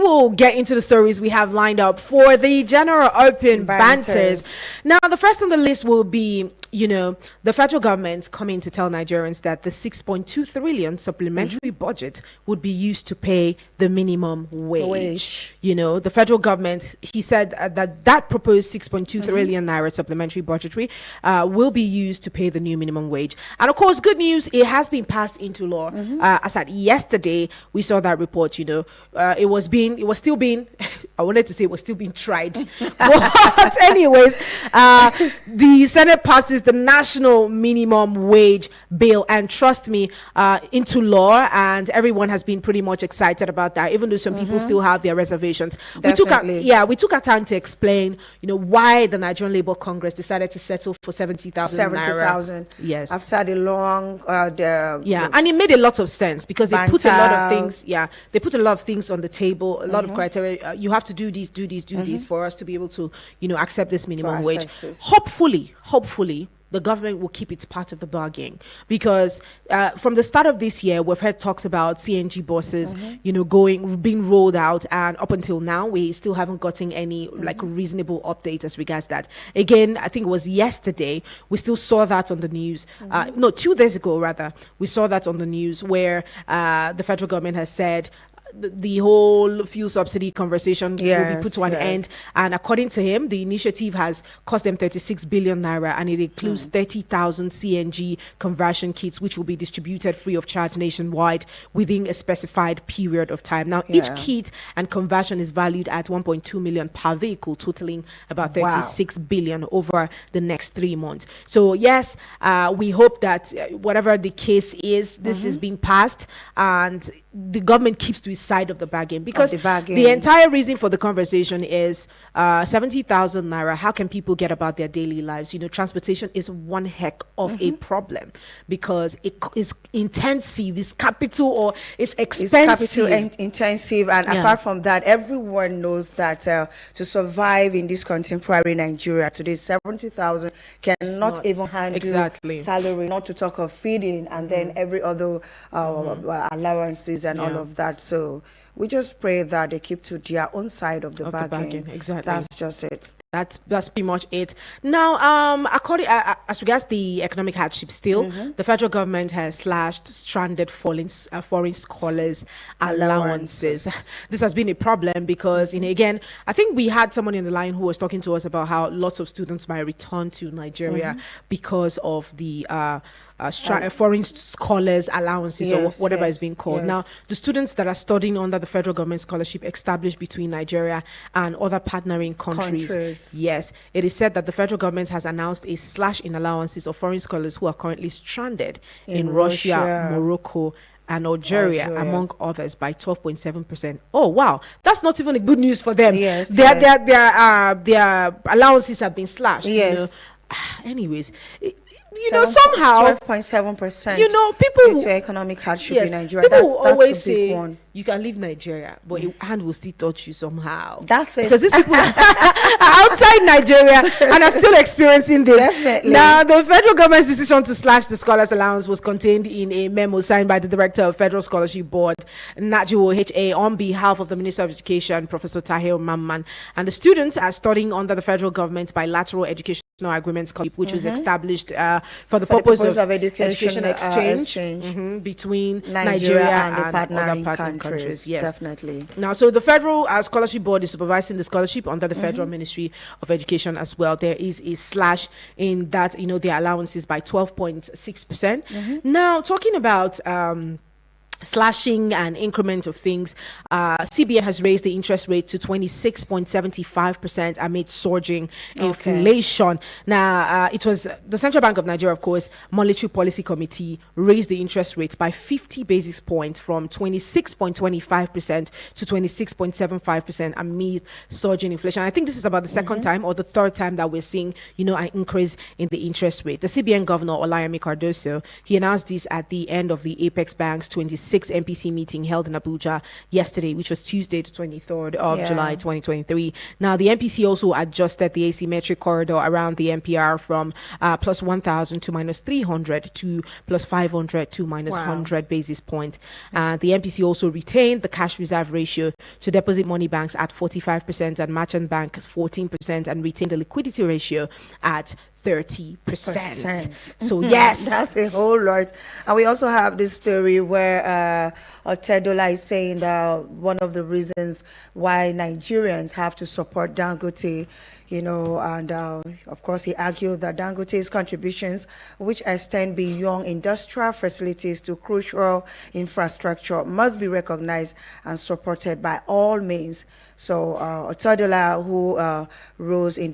will get into the stories we have lined up for the General Open Banters. Now, the first on the list will be, the federal government coming to tell Nigerians that the 6.2 trillion supplementary budget would be used to pay the minimum wage. The federal government, he said that proposed 6.2 trillion naira supplementary budgetary will be used to pay the new minimum wage. And of course, good news, it has been passed into law. As at yesterday, we saw that report. It was still being I wanted to say it was still being tried. But anyways, the Senate passes the national minimum wage bill, and trust me, into law, and everyone has been pretty much excited about that, even though some people still have their reservations. We took our time to explain, why the Nigerian Labour Congress decided to settle for 70,000 70,000. Yes. After the long and it made a lot of sense because they put a lot of things. They put a lot of things on the table, a lot of criteria. You have to do these for us to be able to, accept this minimum wage. Hopefully, the government will keep its part of the bargain, because from the start of this year, we've heard talks about CNG buses, being rolled out, and up until now, we still haven't gotten any reasonable update as regards that. Again, I think it was yesterday, we still saw that on the news. 2 days ago, rather, we saw that on the news where the federal government has said the whole fuel subsidy conversation will be put to an end, and according to him, the initiative has cost them 36 billion naira, and it includes 30,000 CNG conversion kits, which will be distributed free of charge nationwide within a specified period of time. Now, each kit and conversion is valued at 1.2 million per vehicle, totaling about 36 billion over the next 3 months. So yes, we hope that whatever the case is, this is being passed, and the government keeps to its side of the bargain, because the entire reason for the conversation is 70,000 naira. How can people get about their daily lives? Transportation is one heck of a problem, because it is intensive, it's capital, or it's expensive. It's capital intensive, and apart from that, everyone knows that to survive in this contemporary Nigeria today, 70,000 cannot even handle salary, not to talk of feeding, and then every other allowances and all of that. So we just pray that they keep to their own side of the bargain. Exactly. That's just it. That's pretty much it. Now, according as regards the economic hardship, still the federal government has slashed stranded foreign scholars allowances. This has been a problem because, again, I think we had someone in the line who was talking to us about how lots of students might return to Nigeria because of the foreign scholars allowances, or whatever is being called. Now, the students that are studying under the federal government scholarship established between Nigeria and other partnering countries. Yes, it is said that the federal government has announced a slash in allowances of foreign scholars who are currently stranded in Russia, Morocco, and Algeria, among others, by 12.7%. Oh wow, that's not even a good news for them. Their allowances have been slashed. Anyways, somehow 12.7%. People due to economic hardship in Nigeria. People That's always a big say one. You can leave Nigeria, but your hand will still touch you somehow. That's it. Because these people are outside Nigeria and are still experiencing this. Definitely. Now, the federal government's decision to slash the scholars allowance was contained in a memo signed by the director of Federal Scholarship Board, Najiwo HA, on behalf of the Minister of Education, Professor Tahir Mamman. And the students are studying under the federal government's bilateral education agreement, which was established for the purpose of education exchange between Nigeria and the partnering countries. Yes, definitely. Now, so the Federal Scholarship Board is supervising the scholarship under the Federal Ministry of Education as well. There is a slash in that, their allowances by 12.6%. Now, talking about slashing and increment of things, CBN has raised the interest rate to 26.75% amid surging inflation. Now, it was the Central Bank of Nigeria, of course, Monetary Policy Committee raised the interest rate by 50 basis points from 26.25% to 26.75% amid surging inflation. I think this is about the second time or the third time that we're seeing, an increase in the interest rate. The CBN Governor, Olayemi Cardoso, he announced this at the end of the Apex Bank's 26 6 MPC meeting held in Abuja yesterday, which was Tuesday, the 23rd of July 2023. Now, the MPC also adjusted the asymmetric corridor around the MPR from plus 1,000 to minus 300 to plus 500 to minus 100 basis points. The MPC also retained the cash reserve ratio to deposit money banks at 45% and merchant banks 14%, and retained the liquidity ratio at 30%. So yes, that's a whole lot. And we also have this story where Otedola is saying that one of the reasons why Nigerians have to support Dangote, and of course he argued that Dangote's contributions, which extend beyond industrial facilities to crucial infrastructure, must be recognized and supported by all means. So Otedola, who rose in